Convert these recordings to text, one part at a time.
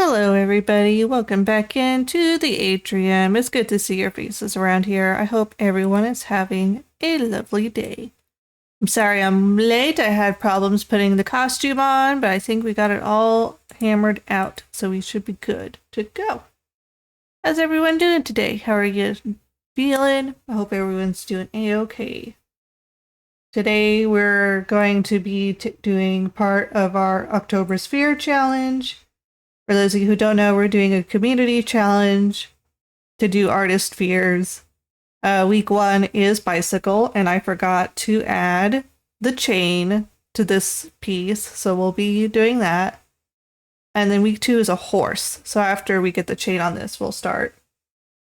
Hello everybody, welcome back into the atrium. It's good to see your faces around here. I hope everyone is having a lovely day. I'm sorry I'm late, I had problems putting the costume on, but I think we got it all hammered out, so we should be good to go. How's everyone doing today? How are you feeling? I hope everyone's doing a-okay. Today we're going to be doing part of our October Sphere challenge. For those of you who don't know, we're doing a community challenge to do artist spheres. Week 1 is bicycle, and I forgot to add the chain to this piece, so we'll be doing that. And then week 2 is a horse. So after we get the chain on this, we'll start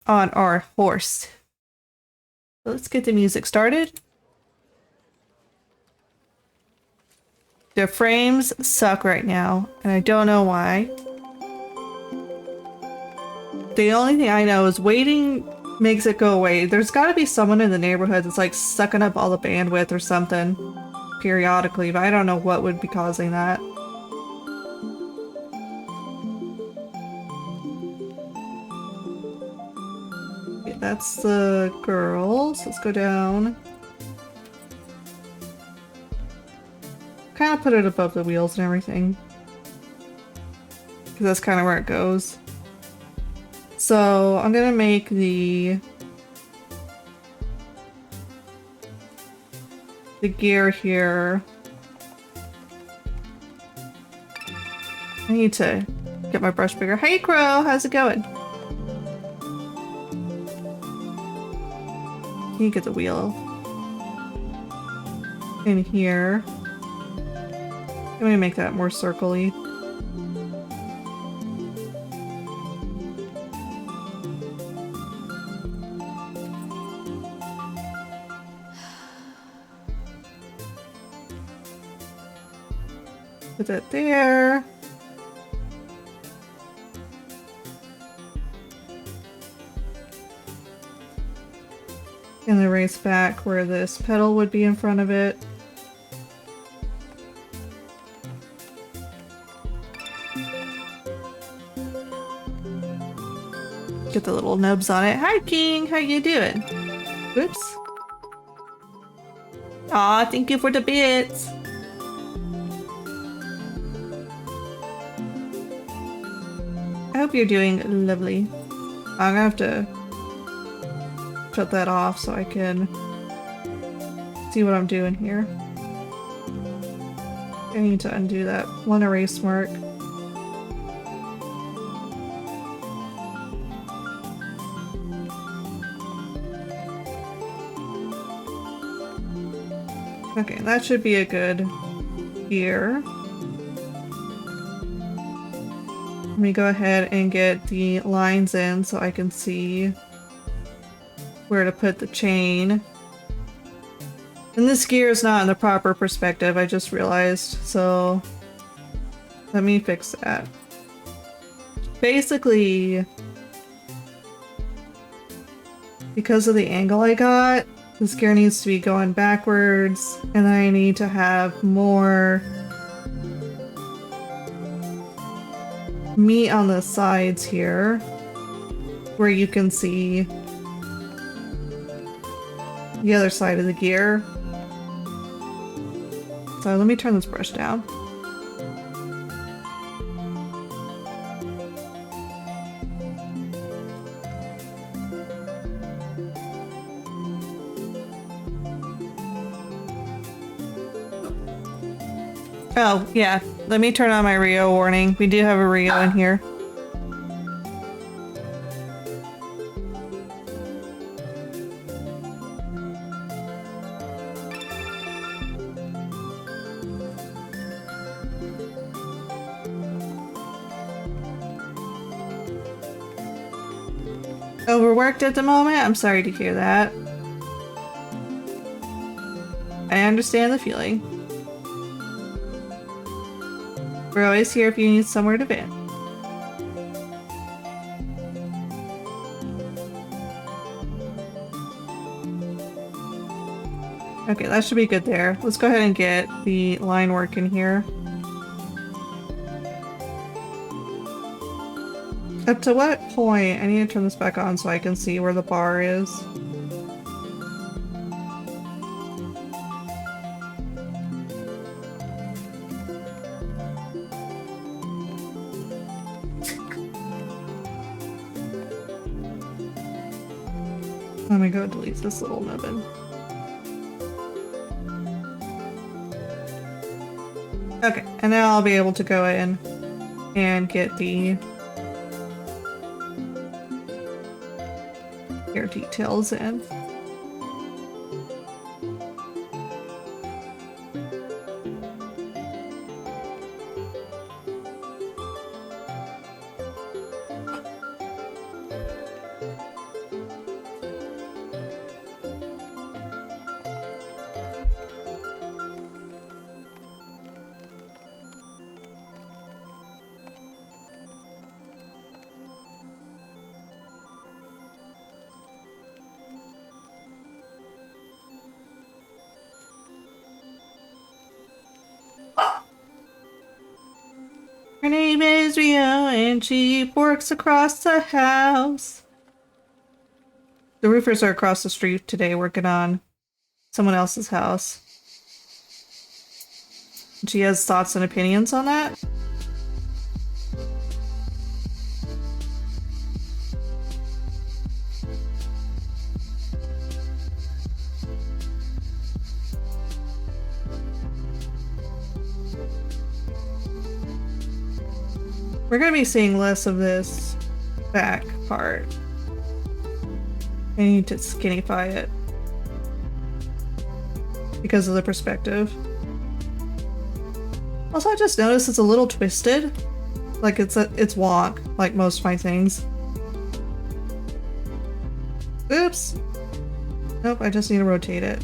on our horse. So let's get the music started. The frames suck right now, and I don't know why. The only thing I know is waiting makes it go away. There's gotta be someone in the neighborhood that's like sucking up all the bandwidth or something periodically, but I don't know what would be causing that. Okay, that's the girls. Let's go down. Kind of put it above the wheels and everything, because that's kind of where it goes. So I'm gonna make the gear here. I need to get my brush bigger. Hey Crow, how's it going? Can you get the wheel in here? I'm gonna make that more circle-y. Put that there. And erase back where this pedal would be in front of it. Get the little nubs on it. Hi King, how you doing? Whoops. Aw, thank you for the bits. I hope you're doing lovely. I'm gonna have to shut that off so I can see what I'm doing here. I need to undo that one erase mark. Okay, that should be a good gear. Let me go ahead and get the lines in so I can see where to put the chain. And this gear is not in the proper perspective, I just realized, so let me fix that. Basically, because of the angle I got, this gear needs to be going backwards, and I need to have more meat on the sides here where you can see the other side of the gear. So let me turn this brush down. Oh, yeah. Let me turn on my Rio warning. We do have a Rio in here. Overworked at the moment? I'm sorry to hear that. I understand the feeling. We're always here if you need somewhere to vent. Okay, that should be good there. Let's go ahead and get the line work in here. Up to what point? I need to turn this back on so I can see where the bar is. Let me go delete this little nubbin. Okay, and now I'll be able to go in and get the hair details in. Her name is Rio and she works across the house. The roofers are across the street today working on someone else's house. She has thoughts and opinions on that. We're gonna be seeing less of this back part. I need to skinnyfy it because of the perspective. Also, I just noticed it's a little twisted. Like it's wonk, like most of my things. Oops. Nope, I just need to rotate it.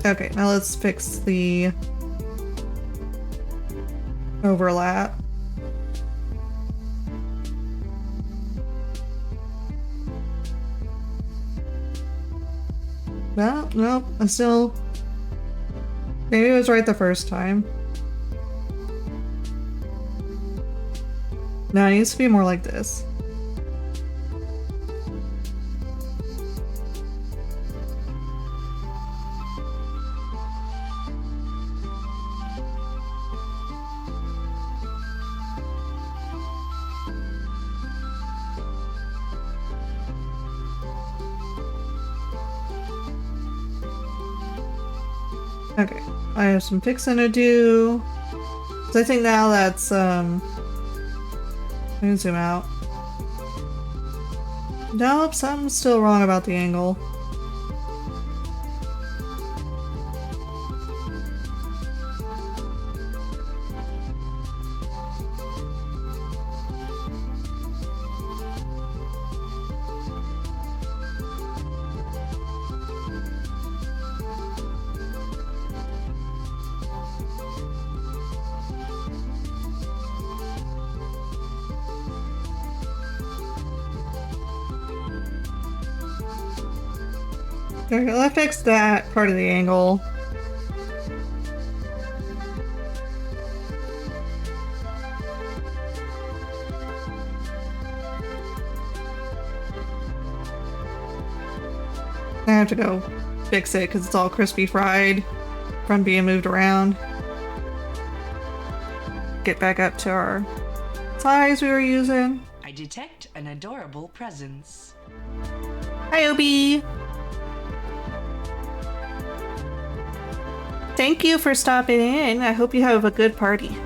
Okay, now let's fix the overlap. Well, nope, I still... Maybe it was right the first time. No, it needs to be more like this. Okay, I have some fixing to do. So I think now that's, let me zoom out. Nope, something's still wrong about the angle. Okay, let's fix that part of the angle. I have to go fix it because it's all crispy fried from being moved around. Get back up to our size we were using. I detect an adorable presence. Hi, Obi! Thank you for stopping in. I hope you have a good party.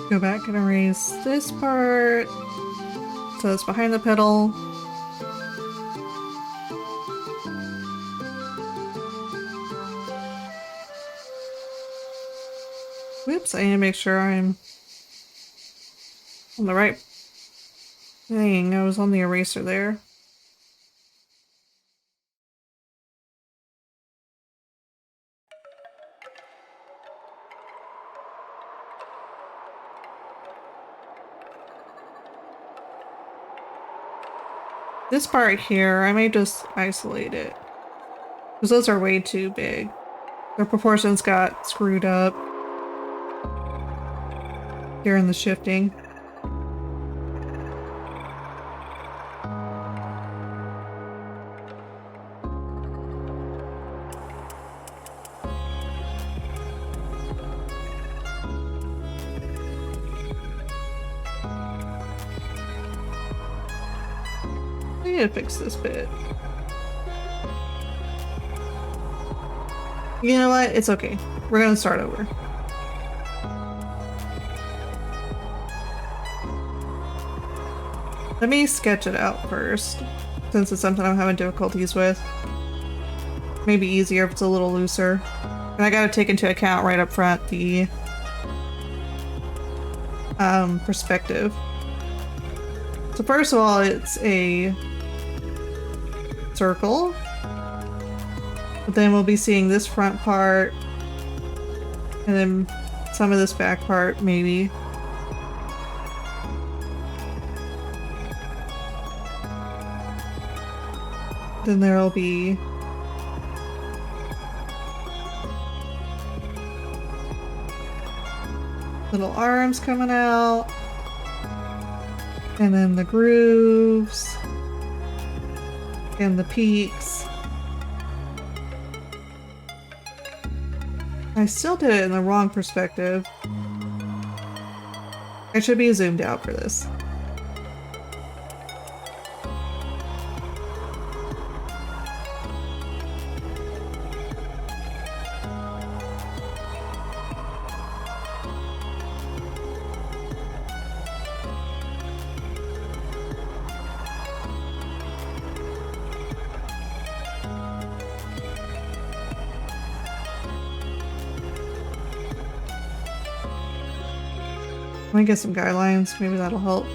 Go back and erase this part. So it's behind the pedal. Whoops, I need to make sure I'm on the right thing. I was on the eraser there. This part here, I may just isolate it. Because those are way too big. Their proportions got screwed up during the shifting. I need to fix this bit. You know what? It's okay. We're gonna start over. Let me sketch it out first, since it's something I'm having difficulties with. Maybe easier if it's a little looser. And I gotta take into account right up front the perspective. So first of all, it's a circle. But then we'll be seeing this front part, and then some of this back part, maybe. Then there'll be little arms coming out, and then the grooves, and the peaks. I still did it in the wrong perspective. I should be zoomed out for this. Let me get some guidelines, maybe that'll help.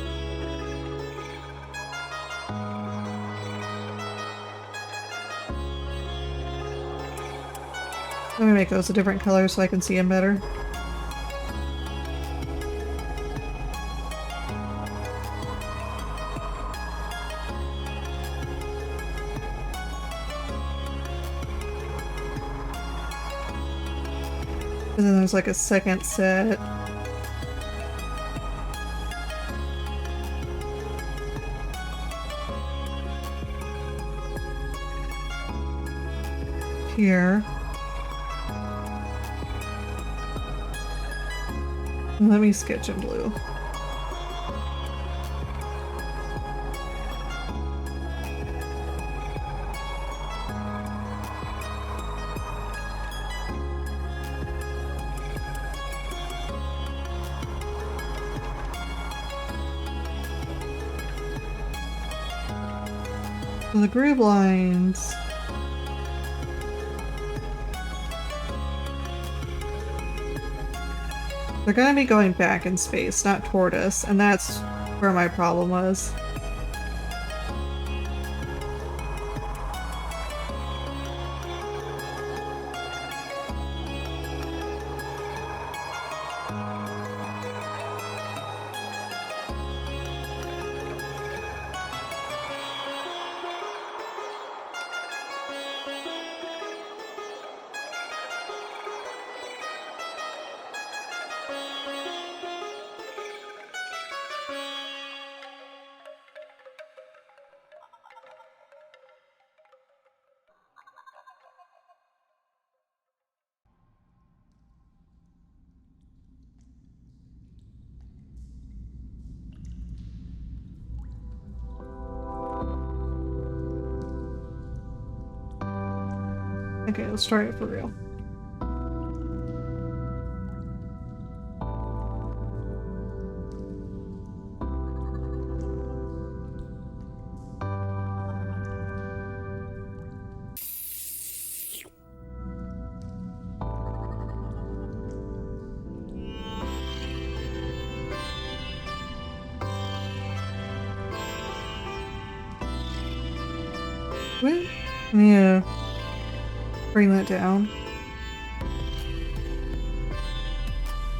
Let me make those a different color so I can see them better. And then there's like a second set. Here. Let me sketch in blue. So the groove lines. They're gonna be going back in space, not toward us, and that's where my problem was. Okay, let's try it for real. What? Yeah. Bring that down.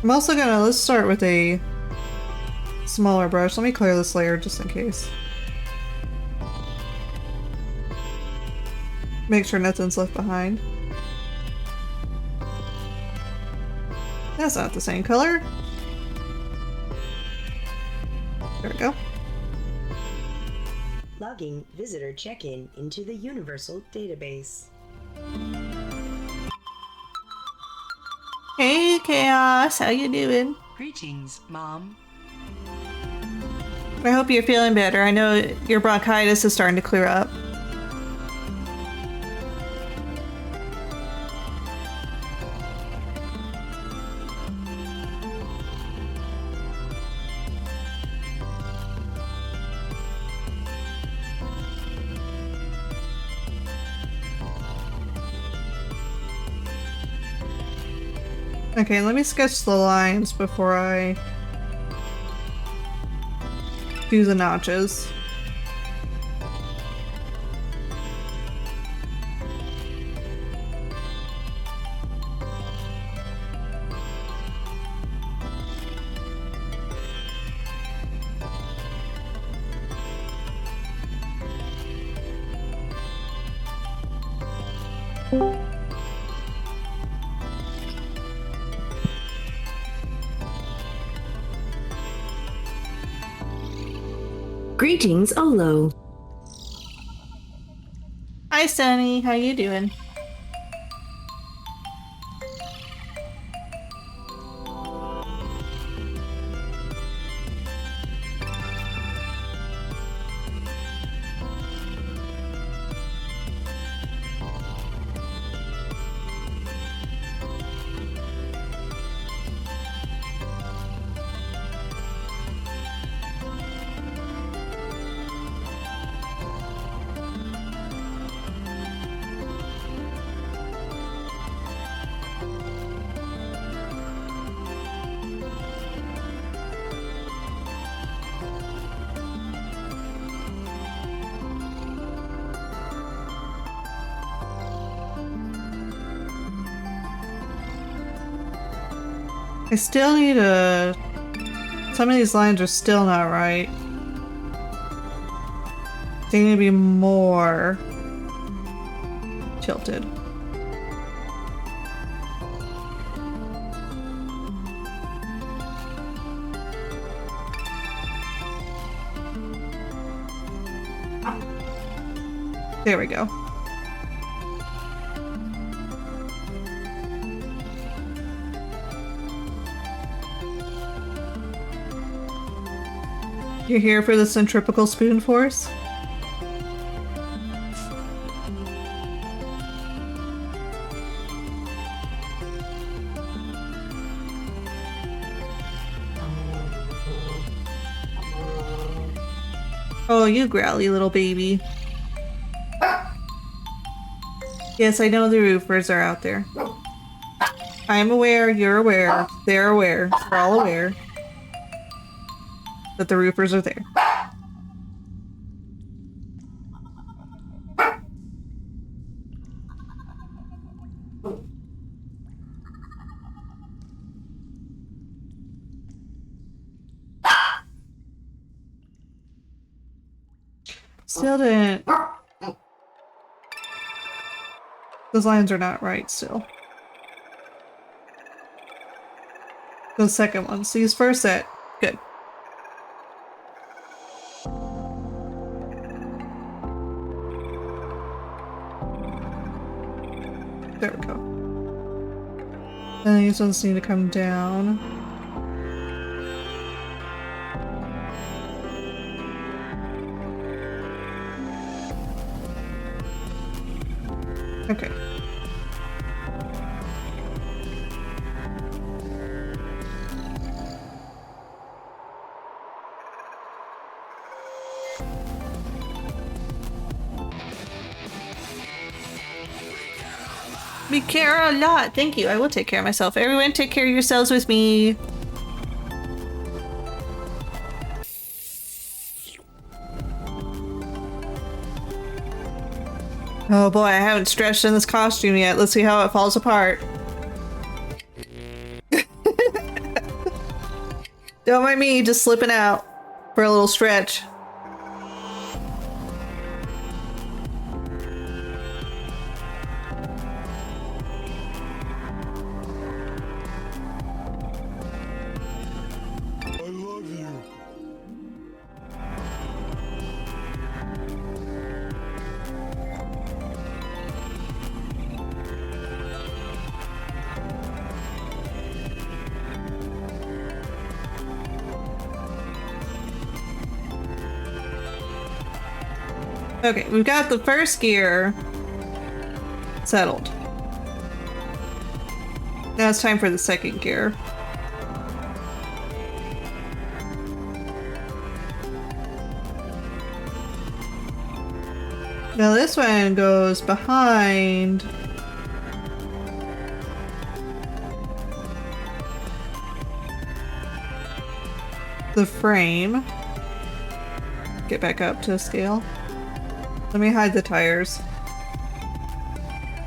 I'm also gonna, let's start with a smaller brush. Let me clear this layer just in case. Make sure nothing's left behind. That's not the same color. There we go. Logging visitor check-in into the Universal Database. Hey Chaos, how you doing? Greetings, Mom. I hope you're feeling better. I know your bronchitis is starting to clear up. Okay, let me sketch the lines before I do the notches. Greetings, Olo. Hi Sunny, how you doing? I still need a... Some of these lines are still not right. They need to be more tilted. There we go. You're here for the centripetal spoon force? Oh, you growly little baby. Yes, I know the roofers are out there. I'm aware, you're aware, they're aware, we're all aware that the roofers are there. Still didn't... Those lines are not right still. The second ones. These first set. Good. There we go. And these ones need to come down. Okay. We care a lot. Thank you. I will take care of myself. Everyone take care of yourselves with me. Oh boy, I haven't stretched in this costume yet. Let's see how it falls apart. Don't mind me just slipping out for a little stretch. I love you. Okay, we've got the first gear settled. Now it's time for the second gear. Now this one goes behind the frame. Get back up to scale. Let me hide the tires.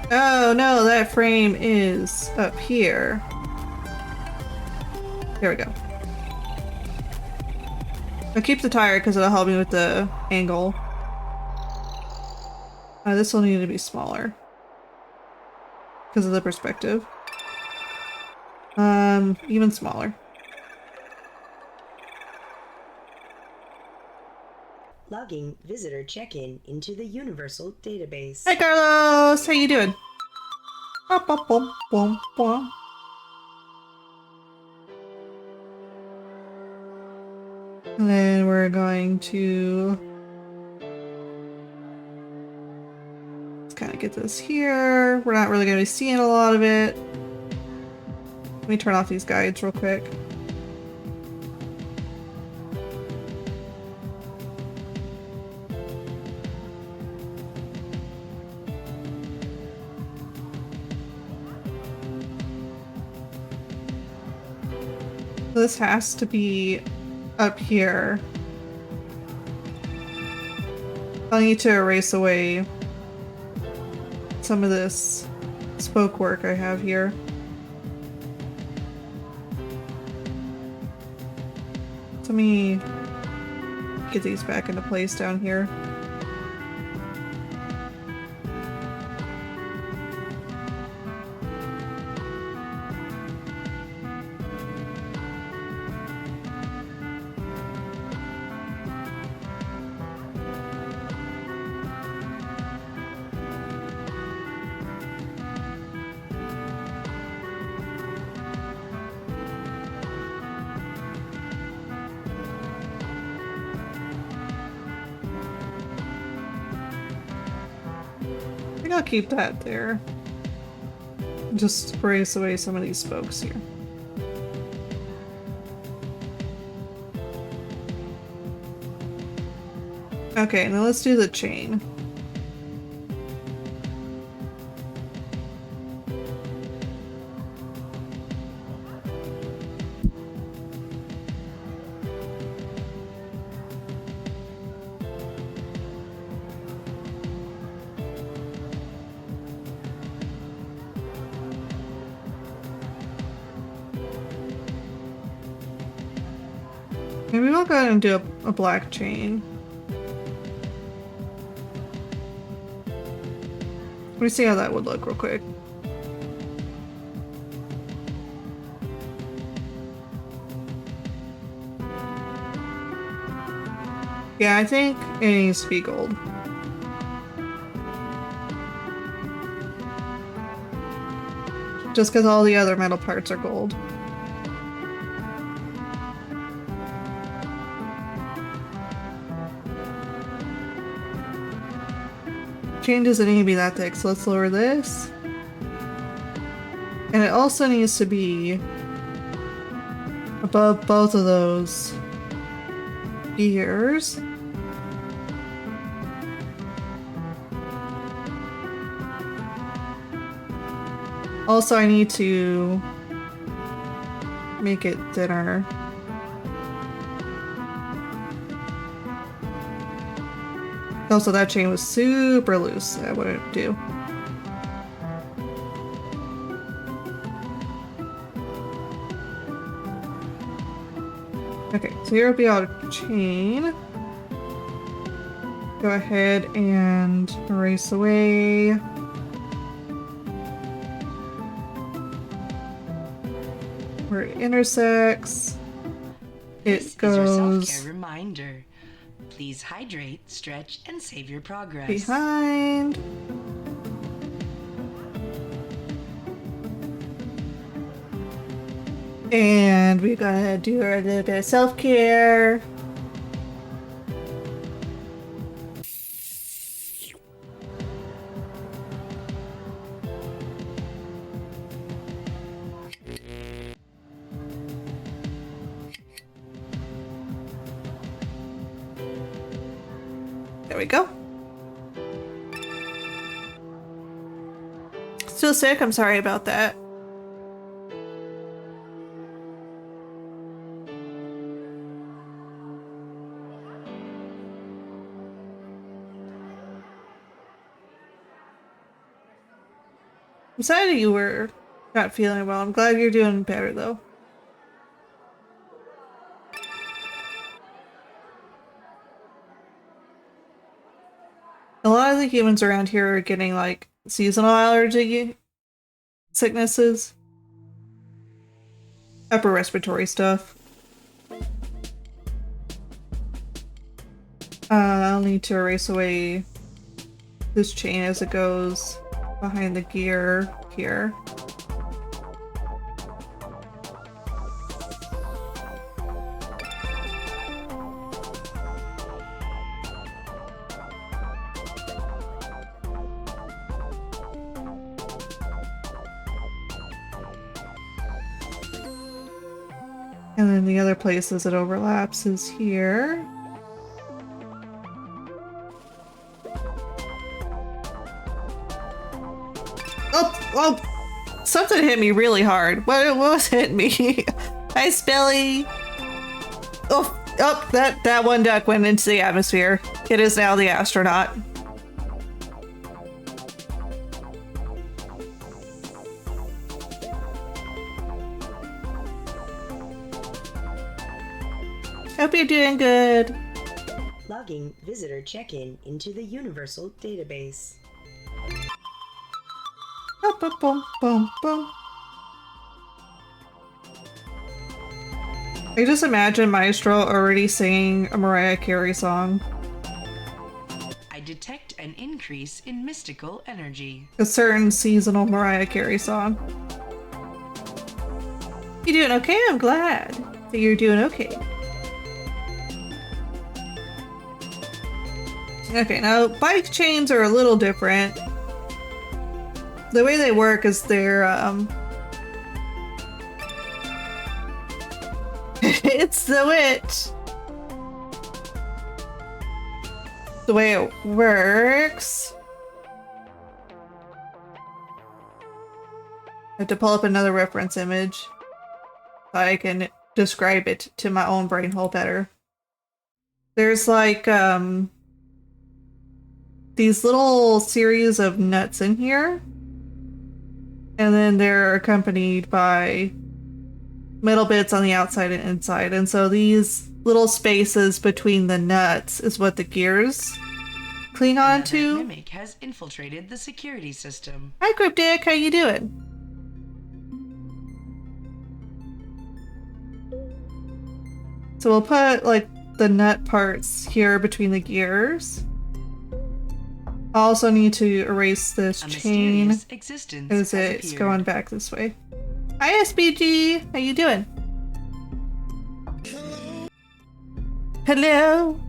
Oh no, that frame is up here. There we go. I'll keep the tire because it'll help me with the angle. This will need to be smaller because of the perspective. Even smaller. Logging visitor check-in into the Universal Database. Hi Carlos, how you doing? Bum, bum, bum, bum, bum. And then we're going to let's kind of get this here. We're not really going to be seeing a lot of it. Let me turn off these guides real quick. This has to be up here. I'll need to erase away some of this spoke work I have here. So let me get these back into place down here. I think I'll keep that there. Just erase away some of these spokes here. Okay, now let's do the chain. Maybe we'll go ahead and do a black chain. Let me see how that would look real quick. Yeah, I think it needs to be gold. Just because all the other metal parts are gold. Chain doesn't need to be that thick, so let's lower this. And it also needs to be above both of those gears. Also, I need to make it thinner. Also, that chain was super loose. That wouldn't do. Okay, so here will be our chain. Go ahead and erase away. Where it intersects, This it goes is your self-care reminder. Please hydrate, stretch, and save your progress. behind. And we're gonna do our little bit of self-care. There we go. Still sick, I'm sorry about that. I'm sorry you were not feeling well. I'm glad you're doing better though. A lot of the humans around here are getting like seasonal allergy sicknesses. Upper respiratory stuff. I'll need to erase away this chain as it goes behind the gear here. And then the other places it overlaps is here. Oh, something hit me really hard. What was hitting me? Hi, Spelly. Oh, that one duck went into the atmosphere. It is now the astronaut. Hope you're doing good. Logging visitor check-in into the Universal Database. Boom, boom, boom, boom. I just imagine Maestro already singing a Mariah Carey song. I detect an increase in mystical energy. A certain seasonal Mariah Carey song. You doing okay? I'm glad that you're doing okay. Okay, now bike chains are a little different. The way they work is they're it's the witch. The way it works. I have to pull up another reference image so I can describe it to my own brain hole better. There's like these little series of nuts in here, and then they're accompanied by metal bits on the outside and inside, and so these little spaces between the nuts is what the gears cling on Another to. mimic has infiltrated the security system. Hi Cryptic, how you doing? So we'll put like the nut parts here between the gears. I also need to erase this A chain mysterious existence as has it's appeared. going back this way. Hi SBG, how you doing? Hello.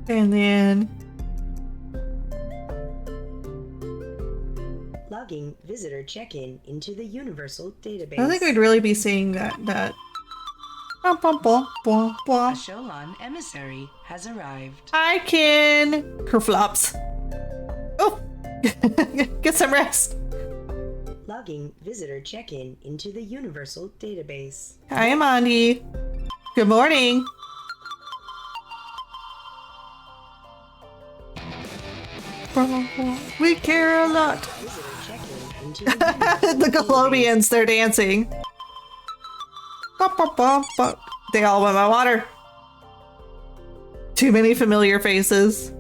And then Logging visitor check-in into the Universal Database. I think I'd really be seeing that bum, bum, bum, bum, A bum. Sholan emissary has arrived. Hi Kin. Kerflops. Oh, get some rest. Logging visitor check-in into the Universal Database. Hi, Amandi. Good morning. We care a lot. Visitor check-in into the Universal The Database. Colombians, they're dancing. Bop, bop, bop, bop. They all want my water. Too many familiar faces.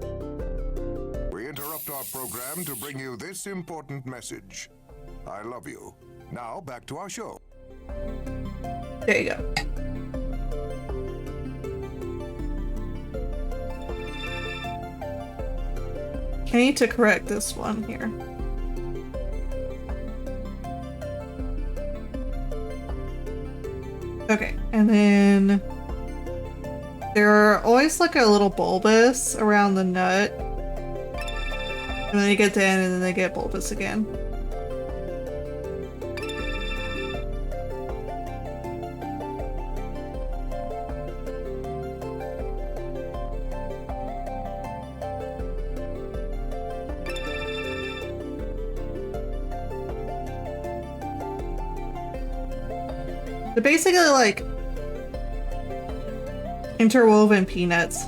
We interrupt our program to bring you this important message. I love you. Now back to our show. There you go. I need to correct this one here. Okay, and then they're always like a little bulbous around the nut. And then they get thin and then they get bulbous again. They're basically like interwoven peanuts.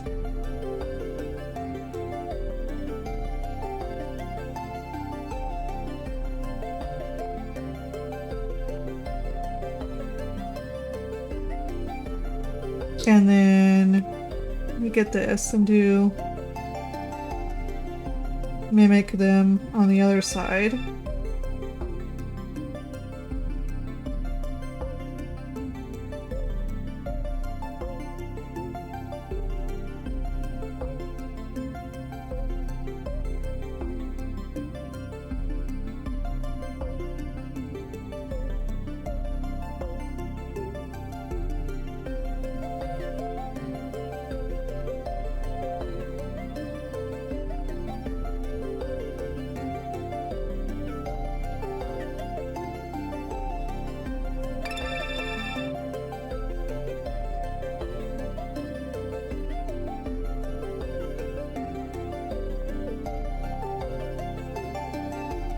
And then we get this and do mimic them on the other side.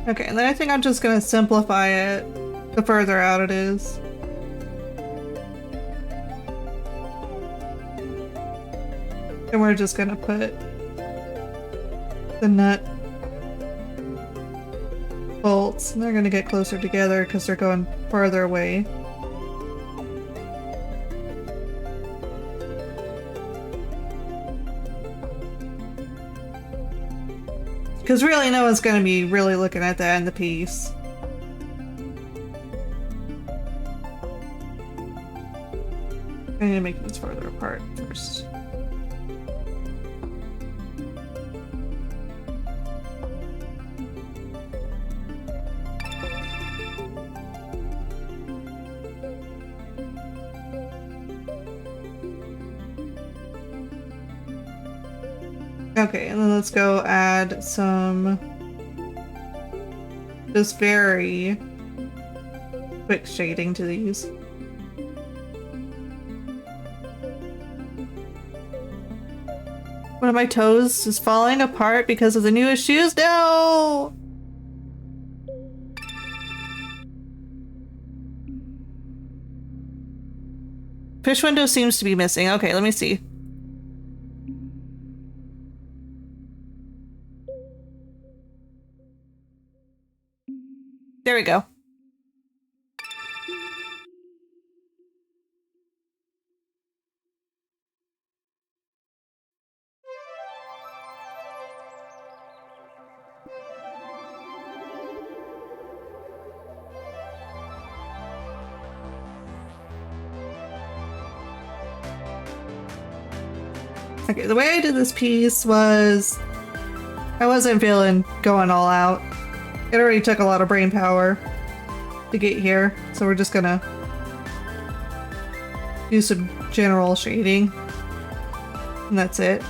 Okay, and then I think I'm just gonna simplify it the further out it is. And we're just gonna put the nut bolts, and they're gonna get closer together because they're going farther away. Because really no one's gonna be really looking at that in the piece. I need to make these farther apart first. Okay, and then let's go add some just very quick shading to these. One of my toes is falling apart because of the newest shoes. No! Fish window seems to be missing. Okay, let me see. There we go. Okay, the way I did this piece was I wasn't feeling going all out. It already took a lot of brain power to get here, so we're just gonna do some general shading, and that's it.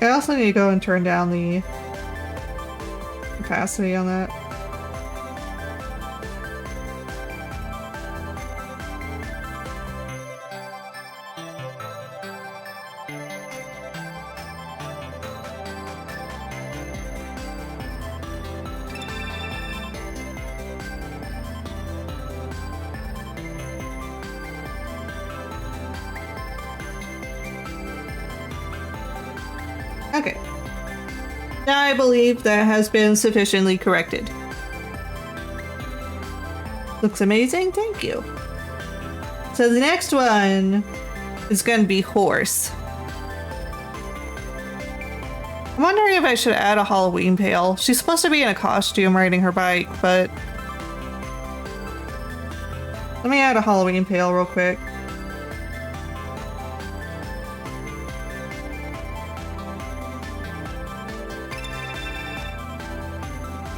I also need to go and turn down the opacity on that. Now I believe that has been sufficiently corrected. Looks amazing, thank you. So the next one is going to be horse. I'm wondering if I should add a Halloween pail. She's supposed to be in a costume riding her bike, but let me add a Halloween pail real quick.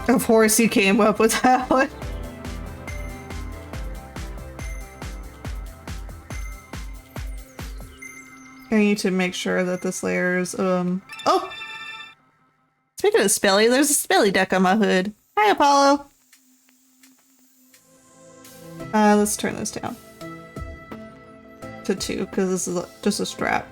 Of course you came up with that one. I need to make sure that this layer is, oh! Speaking of Spelly, there's a Spelly deck on my hood. Hi, Apollo! Let's turn this down to 2, because this is just a strap.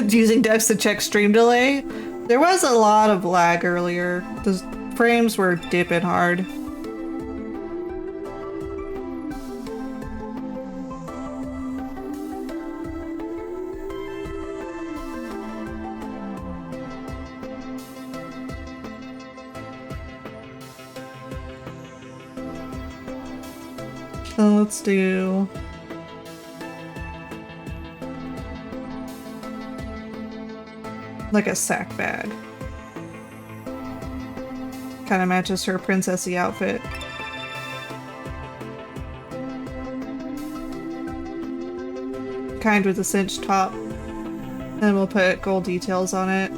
Using decks to check stream delay. There was a lot of lag earlier. The frames were dipping hard. So let's do like a sack bag. Kind of matches her princessy outfit. Kind with a cinched top. And we'll put gold details on it.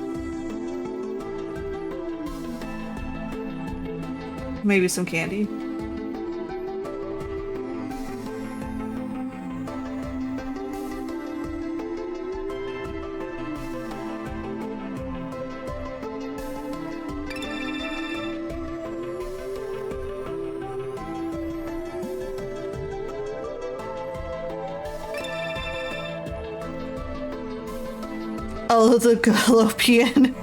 Maybe some candy. Oh, the Gallopian.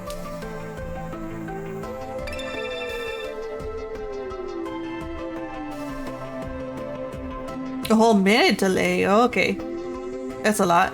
A whole minute delay. Oh, okay. That's a lot.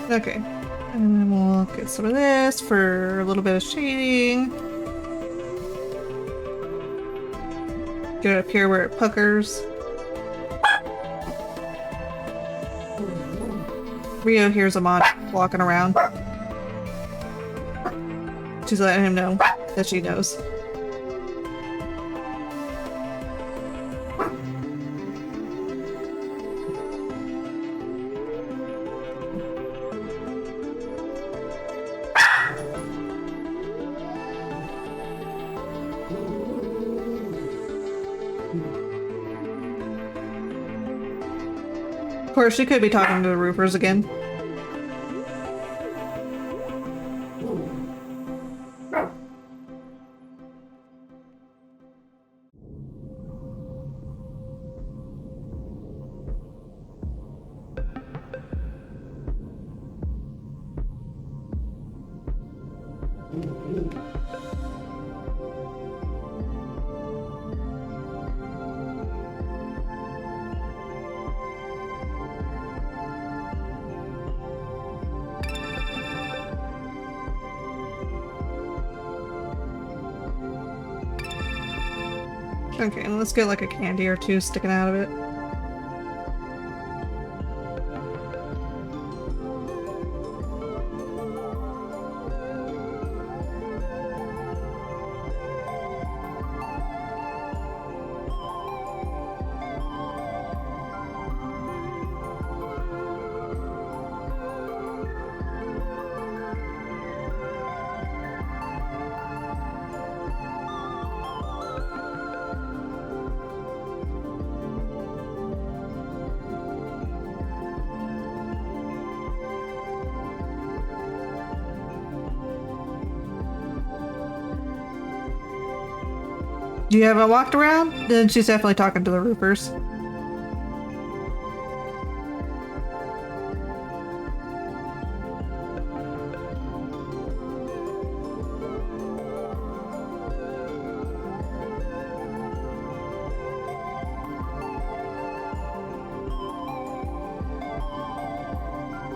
Okay, and then we'll get some of this for a little bit of shading. Get it up here where it puckers. Rio hears Amon walking around. She's letting him know that she knows. Of course, she could be talking to the roofers again. Okay, let's get like a candy or two sticking out of it. You haven't walked around? Then she's definitely talking to the roofers.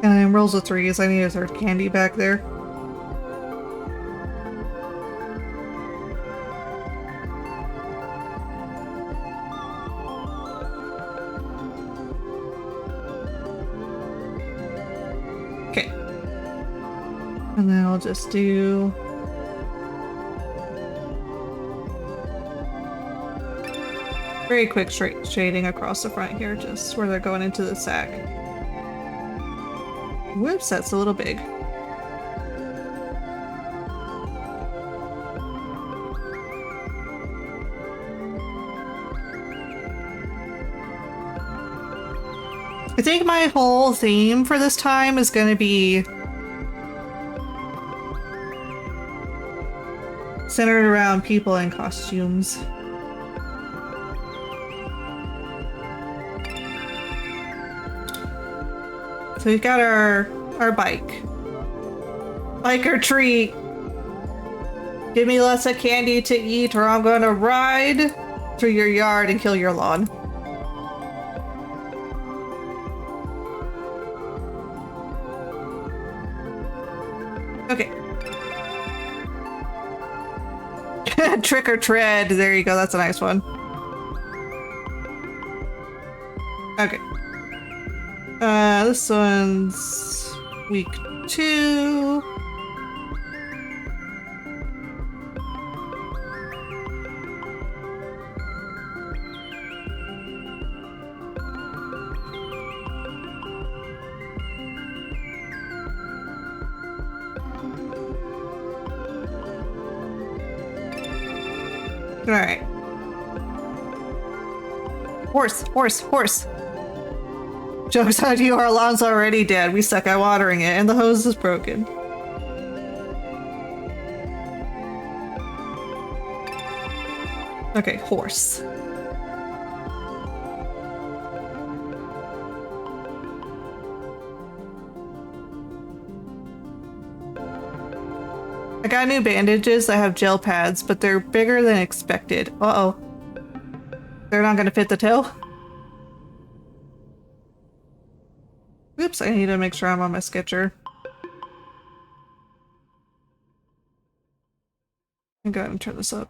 And then rolls of threes. I need a third candy back there. Okay. And then I'll just do... very quick straight shading across the front here, just where they're going into the sack. Whoops, that's a little big. I think my whole theme for this time is going to be centered around people in costumes. So we've got our bike. Biker treat. Give me lots of candy to eat or I'm gonna ride through your yard and kill your lawn. Okay. Trick or tread. There you go. That's a nice one. Okay. This one's week 2. All right. Horse, horse, horse. Joke's on you, our lawn's already dead. We suck at watering it, and the hose is broken. Okay, horse. I got new bandages that have gel pads, but they're bigger than expected. Uh-oh. They're not gonna fit the toe? Oops, I need to make sure I'm on my sketcher. I'm going to turn this up.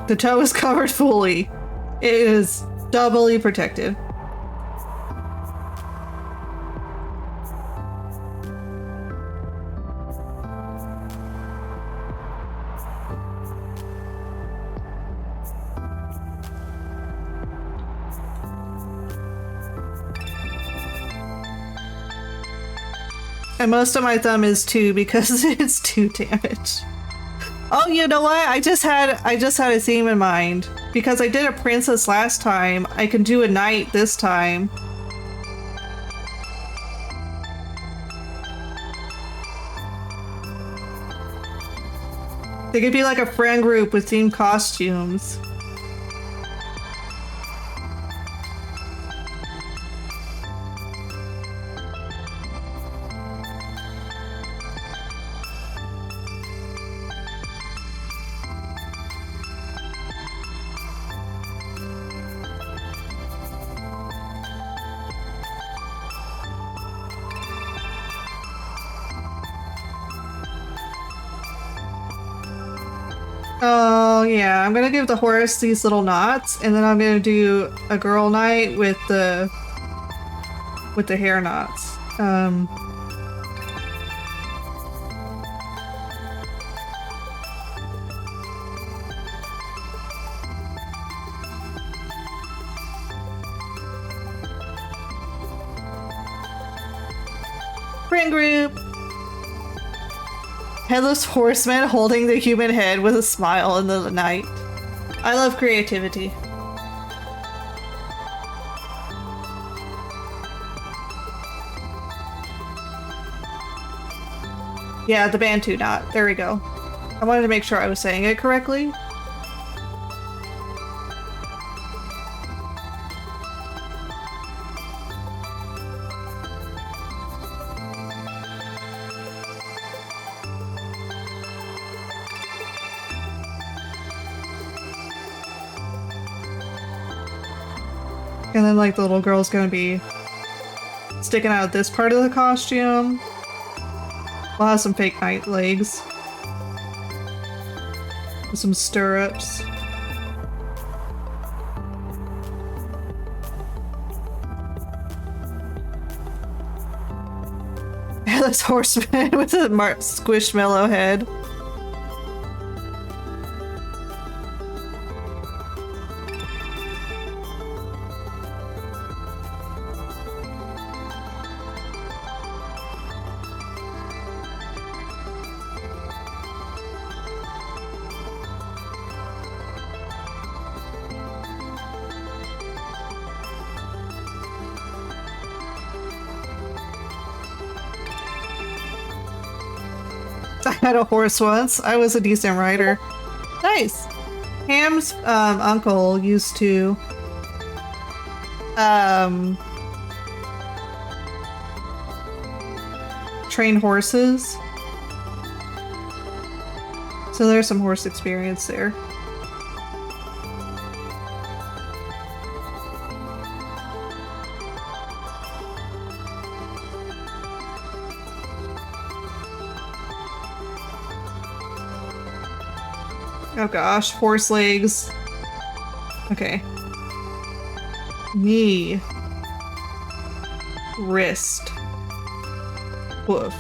The toe is covered fully. It is doubly protected. And most of my thumb is 2 because it's 2 damage. Oh, you know what? I just had a theme in mind. Because I did a princess last time, I can do a knight this time. They could be like a friend group with themed costumes. Oh yeah, I'm gonna give the horse these little knots, and then I'm gonna do a girl knight with the hair knots. Friend group. Headless horseman holding the human head with a smile in the night. I love creativity. Yeah, the Bantu knot. There we go. I wanted to make sure I was saying it correctly. And then, like, the little girl's gonna be sticking out this part of the costume. We'll have some fake knight legs. With some stirrups. Headless horseman with a squishmallow head. I had a horse once. I was a decent rider. Nice. Ham's uncle used to train horses. So there's some horse experience there. Oh gosh, horse legs. Okay. Knee. Wrist. Hoof.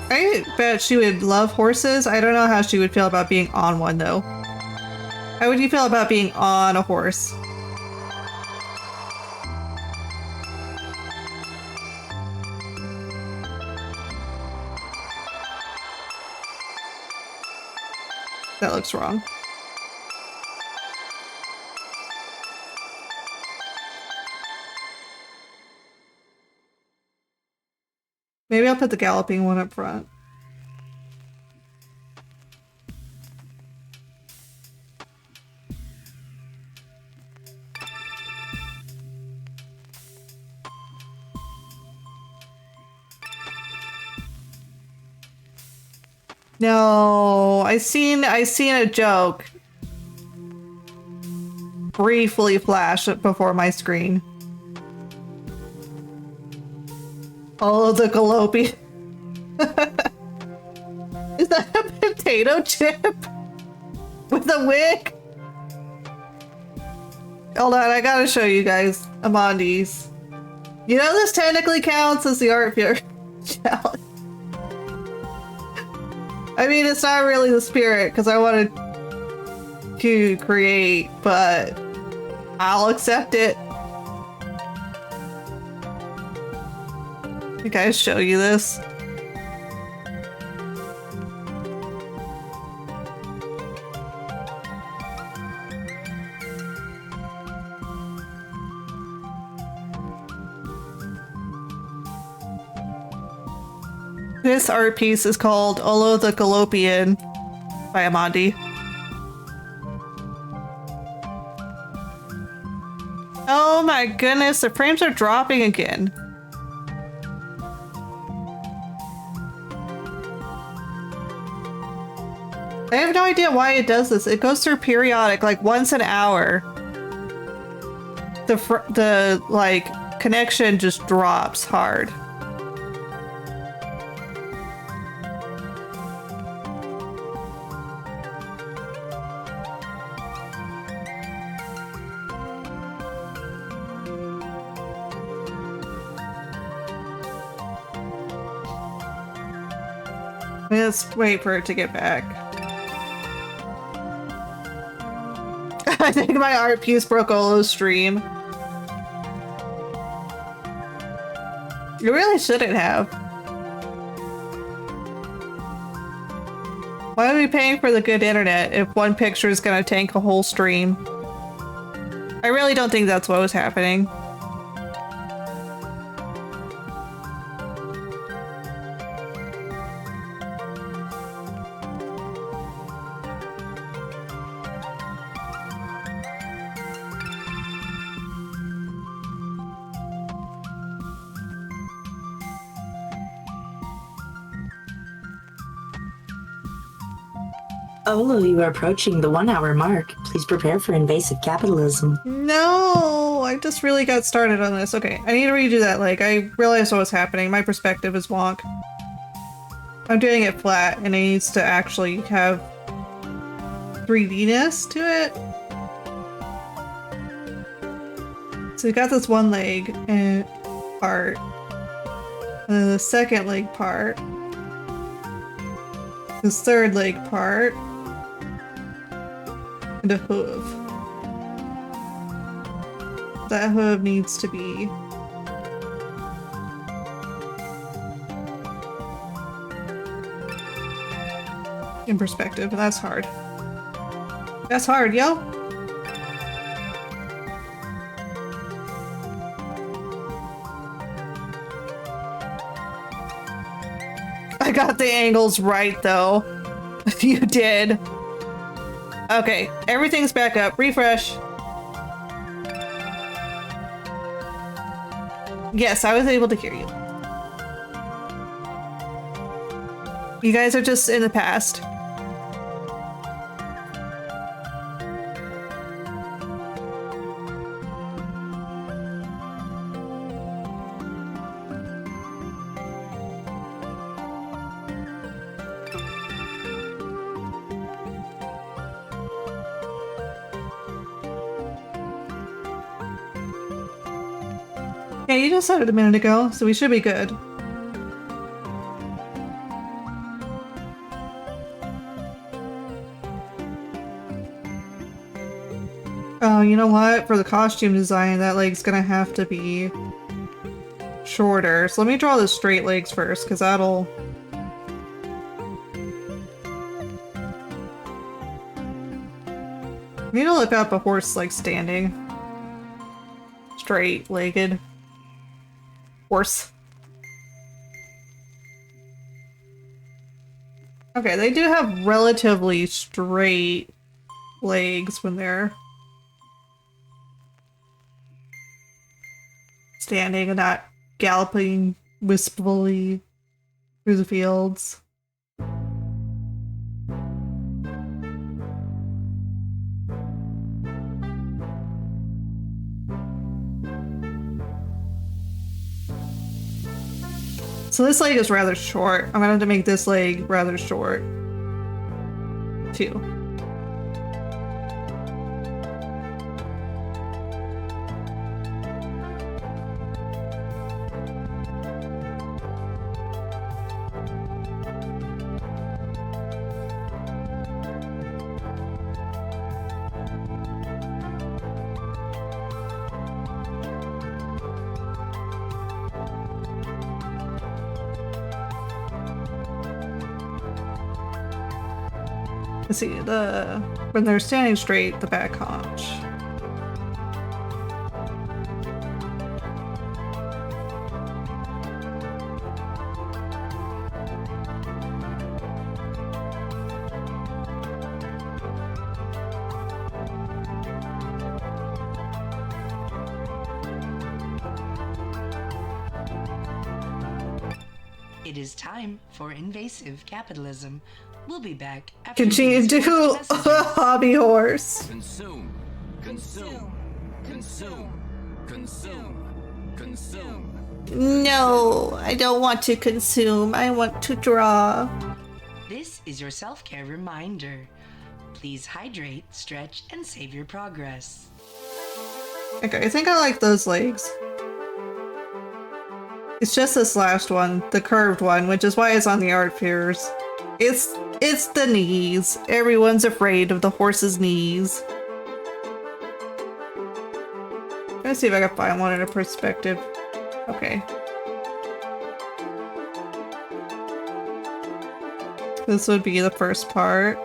I bet she would love horses. I don't know how she would feel about being on one though. How would you feel about being on a horse? That looks wrong. Maybe I'll put the galloping one up front. No, I seen a joke briefly flash before my screen. Oh, the Galopi. Is that a potato chip? With a wig? Hold on, I gotta show you guys Amandi's. You know this technically counts as the art fair challenge. I mean, it's not really the spirit, because I wanted to create, but I'll accept it. I think I show you this. This art piece is called Olo the Galopian by Amandi. Oh my goodness, the frames are dropping again. I have no idea why it does this. It goes through periodic, like once an hour. The like connection just drops hard. Let's wait for it to get back. I think my art piece broke Olo's stream. You really shouldn't have. Why are we paying for the good internet if one picture is gonna tank a whole stream? I really don't think that's what was happening. Olo, you are approaching the 1-hour mark. Please prepare for invasive capitalism. No, I just really got started on this. Okay, I need to redo that leg. I realized what was happening. My perspective is wonk. I'm doing it flat and it needs to actually have 3D-ness to it. So we got this one leg and part. And then the second leg part. This third leg part. And a hoof. That hoof needs to be in perspective, and that's hard. That's hard, yo! I got the angles right, though. You did. Okay, everything's back up. Refresh. Yes, I was able to hear you. You guys are just in the past. Yeah, you just said it a minute ago, so we should be good. Oh, you know what? For the costume design, that leg's gonna have to be shorter. So let me draw the straight legs first, because that'll... I need to look up a horse like standing. Straight-legged. Horse. Okay, they do have relatively straight legs when they're standing and not galloping wistfully through the fields. So this leg is rather short. I'm gonna have to make this leg rather short, too. Let's see, when they're standing straight, the back haunch. It is time for invasive capitalism. We'll be back after Continue these to messages. hobby horse. Consume, consume, consume, consume, consume. No, I don't want to consume. I want to draw. This is your self-care reminder. Please hydrate, stretch, and save your progress. Okay, I think I like those legs. It's just this last one, the curved one, which is why it's on the art fairs. It's the knees. Everyone's afraid of the horse's knees. Let's see if I can find one in a perspective. Okay. This would be the first part.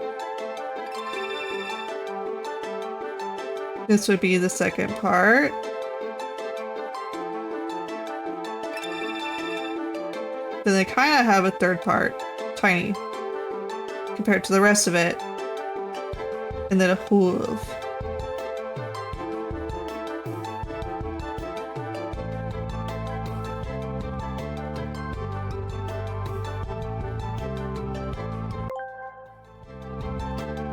This would be the second part. Then they kind of have a third part. Tiny. Compared to the rest of it. And then a hoof.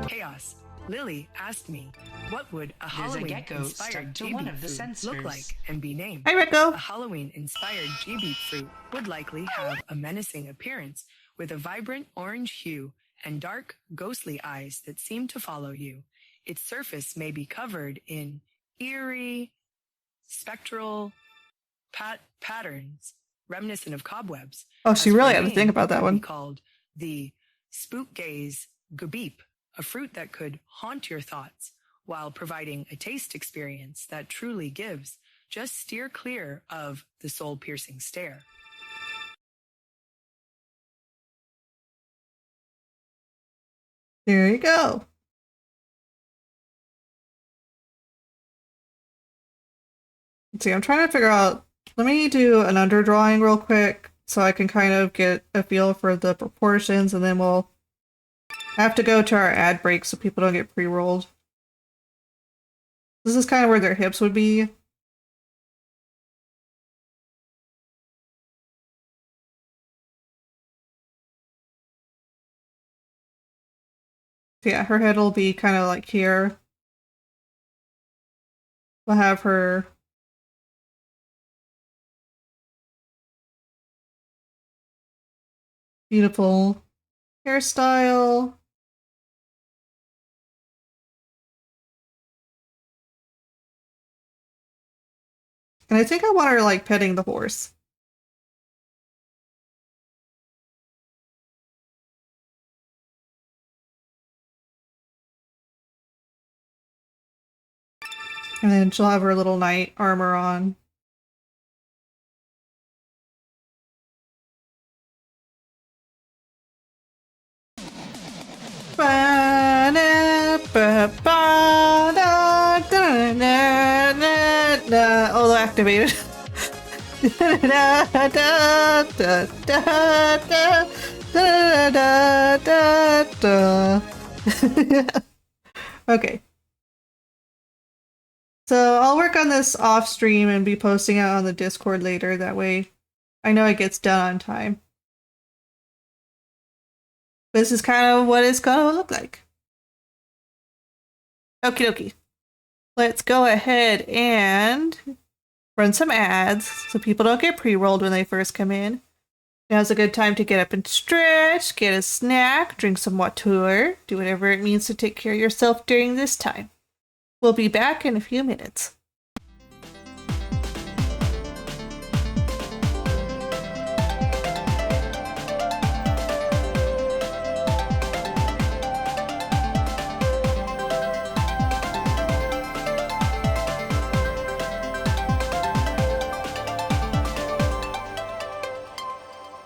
Chaos. Lily asked me, what would a There's a gecko Halloween-inspired stuck to one GB of the fruit look sensors. like and be named? Hi, Rico. A Halloween-inspired GB fruit would likely have a menacing appearance with a vibrant orange hue and dark, ghostly eyes that seem to follow you. Its surface may be covered in eerie, spectral patterns reminiscent of cobwebs. Oh, she As really for had to name, think about it that could be one. called the spook gaze gabeep, a fruit that could haunt your thoughts while providing a taste experience that truly gives. Just steer clear of the soul-piercing stare. There you go. Let's see, I'm trying to figure out. Let me do an underdrawing real quick so I can kind of get a feel for the proportions, and then we'll have to go to our ad break so people don't get pre-rolled. This is kind of where their hips would be. Yeah, her head will be kind of like here. We'll have her beautiful hairstyle. And I think I want her like petting the horse. And then she'll have her little knight armor on. Although activated. Okay. So I'll work on this off stream and be posting it on the Discord later. That way I know it gets done on time. This is kind of what it's gonna look like. Okie dokie. Let's go ahead and run some ads so people don't get pre-rolled when they first come in. Now's a good time to get up and stretch, get a snack, drink some water, do whatever it means to take care of yourself during this time. We'll be back in a few minutes.